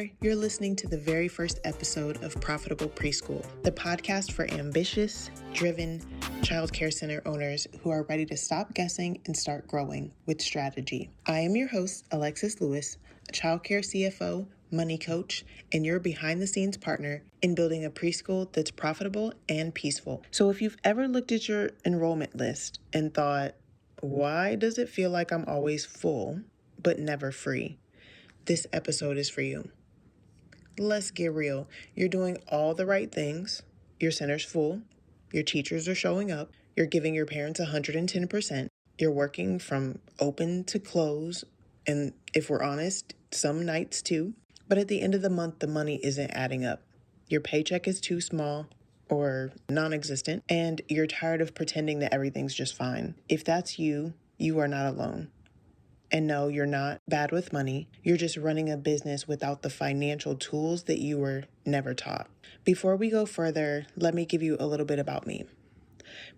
there, you're listening to the very first episode of Profitable Preschool, the podcast for ambitious, driven childcare center owners who are ready to stop guessing and start growing with strategy. I am your host, Alexis Louis, a childcare CFO, money coach, and your behind-the-scenes partner in building a preschool that's profitable and peaceful. So if you've ever looked at your enrollment list and thought, why does it feel like I'm always full but never free? This episode is for you. Let's get real. You're doing all the right things. Your center's full. Your teachers are showing up. You're giving your parents 110%. You're working from open to close. And if we're honest, some nights too. But at the end of the month, the money isn't adding up. Your paycheck is too small or non-existent, and you're tired of pretending that everything's just fine. If that's you, you are not alone. And no, you're not bad with money. You're just running a business without the financial tools that you were never taught. Before we go further, let me give you a little bit about me.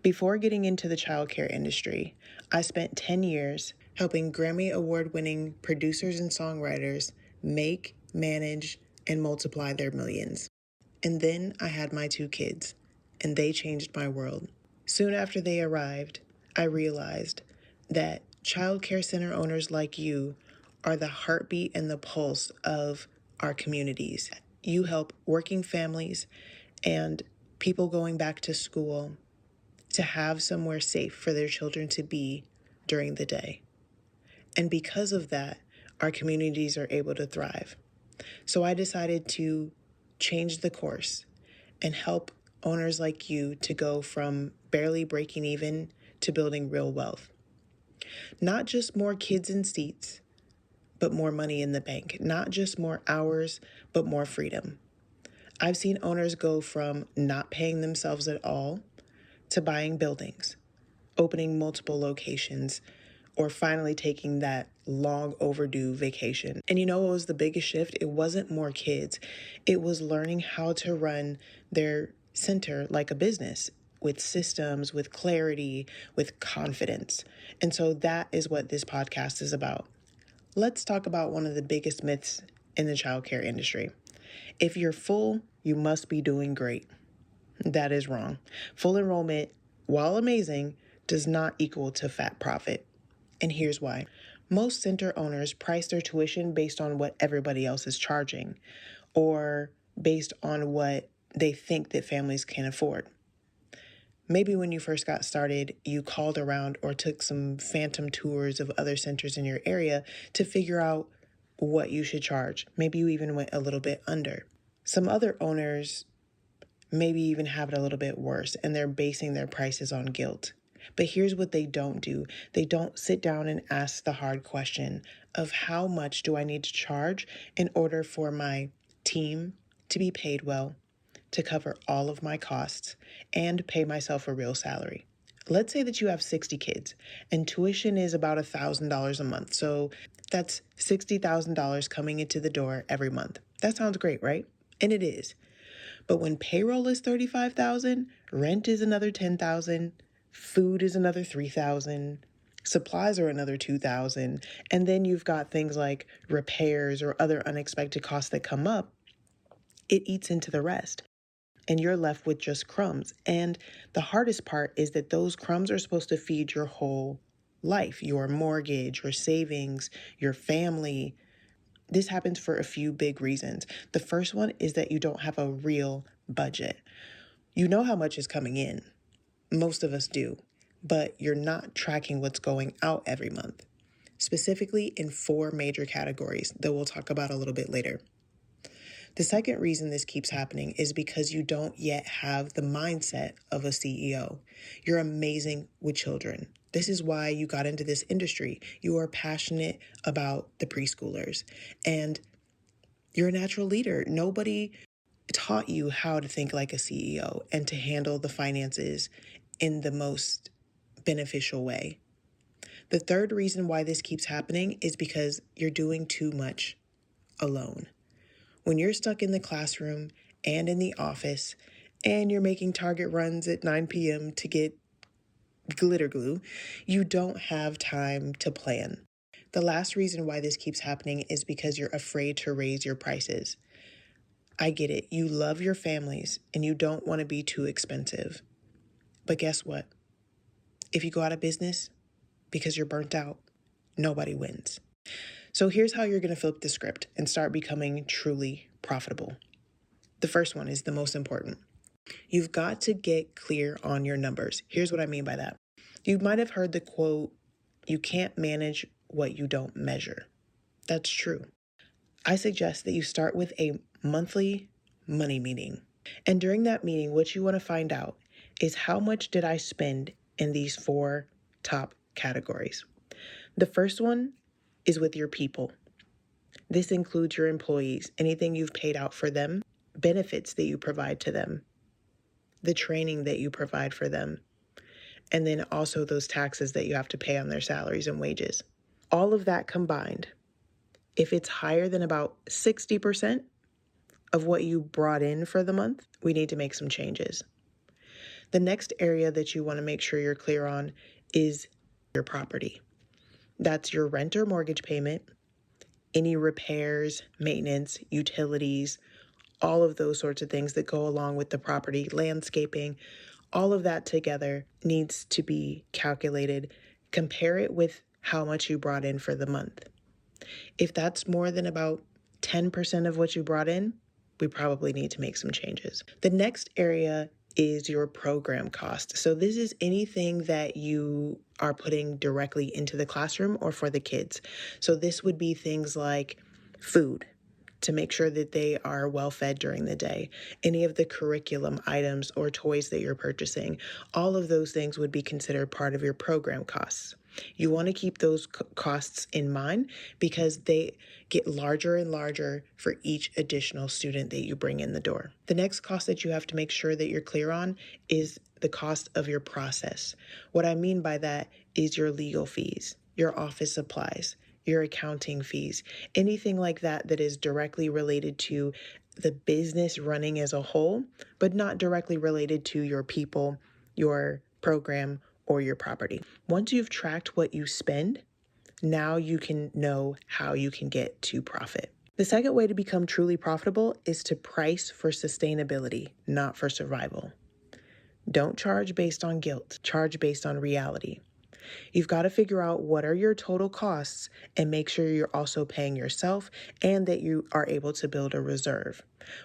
Before getting into the childcare industry, I spent 10 years helping Grammy Award-winning producers and songwriters make, manage, and multiply their millions. And then I had my 2 kids, and they changed my world. Soon after they arrived, I realized that childcare center owners like you are the heartbeat and the pulse of our communities. You help working families and people going back to school to have somewhere safe for their children to be during the day. And because of that, our communities are able to thrive. So I decided to change the course and help owners like you to go from barely breaking even to building real wealth. Not just more kids in seats, but more money in the bank. Not just more hours, but more freedom. I've seen owners go from not paying themselves at all to buying buildings, opening multiple locations, or finally taking that long overdue vacation. And you know what was the biggest shift? It wasn't more kids. It was learning how to run their center like a business, with systems, with clarity, with confidence. And so that is what this podcast is about. Let's talk about one of the biggest myths in the childcare industry. If you're full, you must be doing great. That is wrong. Full enrollment, while amazing, does not equal to fat profit. And here's why. Most center owners price their tuition based on what everybody else is charging, or based on what they think that families can afford. Maybe when you first got started, you called around or took some phantom tours of other centers in your area to figure out what you should charge. Maybe you even went a little bit under. Some other owners maybe even have it a little bit worse, and they're basing their prices on guilt. But here's what they don't do. They don't sit down and ask the hard question of how much do I need to charge in order for my team to be paid well, to cover all of my costs, and pay myself a real salary. Let's say that you have 60 kids and tuition is about $1,000 a month. So that's $60,000 coming into the door every month. That sounds great, right? And it is. But when payroll is $35,000, rent is another $10,000, food is another $3,000, supplies are another $2,000, and then you've got things like repairs or other unexpected costs that come up, it eats into the rest. And you're left with just crumbs. And the hardest part is that those crumbs are supposed to feed your whole life, your mortgage, your savings, your family. This happens for a few big reasons. The first one is that you don't have a real budget. You know how much is coming in. Most of us do, but you're not tracking what's going out every month, specifically in 4 major categories that we'll talk about a little bit later. The second reason this keeps happening is because you don't yet have the mindset of a CEO. You're amazing with children. This is why you got into this industry. You are passionate about the preschoolers, and you're a natural leader. Nobody taught you how to think like a CEO and to handle the finances in the most beneficial way. The third reason why this keeps happening is because you're doing too much alone. When you're stuck in the classroom and in the office and you're making Target runs at 9 p.m. to get glitter glue, you don't have time to plan. The last reason why this keeps happening is because you're afraid to raise your prices. I get it. You love your families and you don't want to be too expensive. But guess what? If you go out of business because you're burnt out, nobody wins. So here's how you're going to flip the script and start becoming truly profitable. The first one is the most important. You've got to get clear on your numbers. Here's what I mean by that. You might have heard the quote, "You can't manage what you don't measure." That's true. I suggest that you start with a monthly money meeting. And during that meeting, what you want to find out is how much did I spend in these 4 top categories. The first one is with your people. This includes your employees, anything you've paid out for them, benefits that you provide to them, the training that you provide for them, and then also those taxes that you have to pay on their salaries and wages. All of that combined, if it's higher than about 60% of what you brought in for the month, we need to make some changes. The next area that you want to make sure you're clear on is your property. That's your rent or mortgage payment, any repairs, maintenance, utilities, all of those sorts of things that go along with the property, landscaping, all of that together needs to be calculated. Compare it with how much you brought in for the month. If that's more than about 10% of what you brought in, we probably need to make some changes. The next area is your program cost. So this is anything that you are putting directly into the classroom or for the kids. So this would be things like food, to make sure that they are well fed during the day, any of the curriculum items or toys that you're purchasing, all of those things would be considered part of your program costs. You want to keep those costs in mind because they get larger and larger for each additional student that you bring in the door. The next cost that you have to make sure that you're clear on is the cost of your process. What I mean by that is your legal fees, your office supplies, your accounting fees, anything like that that is directly related to the business running as a whole, but not directly related to your people, your program, or your property. Once you've tracked what you spend, now you can know how you can get to profit. The second way to become truly profitable is to price for sustainability, not for survival. Don't charge based on guilt, charge based on reality. You've got to figure out what are your total costs and make sure you're also paying yourself and that you are able to build a reserve.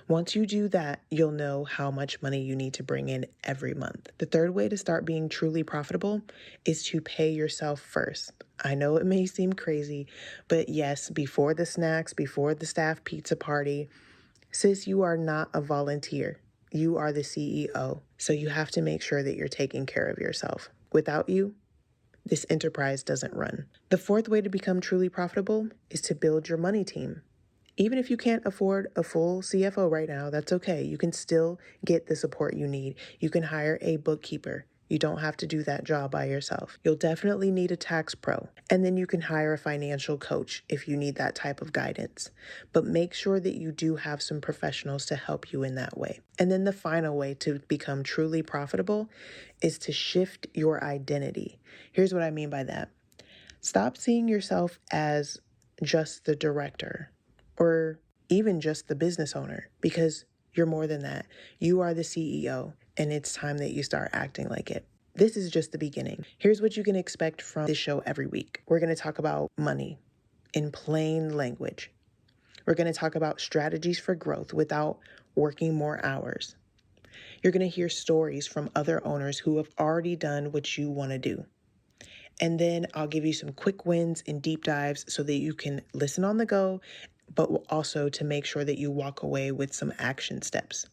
Once you do that, you'll know how much money you need to bring in every month. The third way to start being truly profitable is to pay yourself first. I know it may seem crazy, but yes, before the snacks, before the staff pizza party, sis, you are not a volunteer. You are the CEO. So you have to make sure that you're taking care of yourself. Without you, this enterprise doesn't run. The fourth way to become truly profitable is to build your money team. Even if you can't afford a full CFO right now, that's okay. You can still get the support you need. You can hire a bookkeeper. You don't have to do that job by yourself. You'll definitely need a tax pro. And then you can hire a financial coach if you need that type of guidance. But make sure that you do have some professionals to help you in that way. And then the final way to become truly profitable is to shift your identity. Here's what I mean by that. Stop seeing yourself as just the director or even just the business owner, because you're more than that. You are the CEO, and it's time that you start acting like it. This is just the beginning. Here's what you can expect from this show every week. We're going to talk about money in plain language. We're going to talk about strategies for growth without working more hours. You're going to hear stories from other owners who have already done what you want to do. And then I'll give you some quick wins and deep dives so that you can listen on the go, but also to make sure that you walk away with some action steps.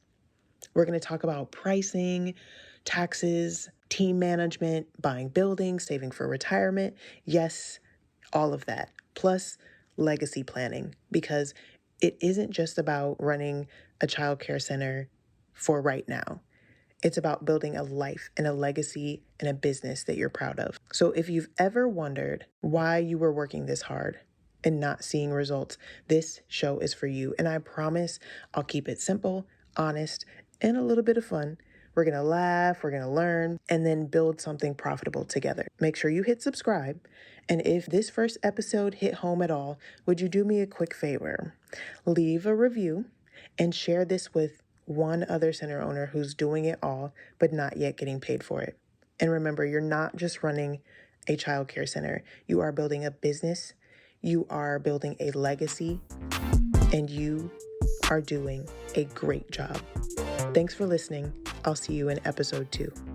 We're going to talk about pricing, taxes, team management, buying buildings, saving for retirement. Yes, all of that. Plus legacy planning, because it isn't just about running a childcare center for right now. It's about building a life and a legacy and a business that you're proud of. So if you've ever wondered why you were working this hard and not seeing results, this show is for you. And I promise I'll keep it simple, honest, and a little bit of fun, We're going to laugh, we're going to learn, and then build something profitable together. Make sure you hit subscribe. And if this first episode hit home at all, would you do me a quick favor? Leave a review and share this with one other center owner who's doing it all, but not yet getting paid for it. And remember, you're not just running a childcare center. You are building a business, you are building a legacy, and you are doing a great job. Thanks for listening. I'll see you in episode 2.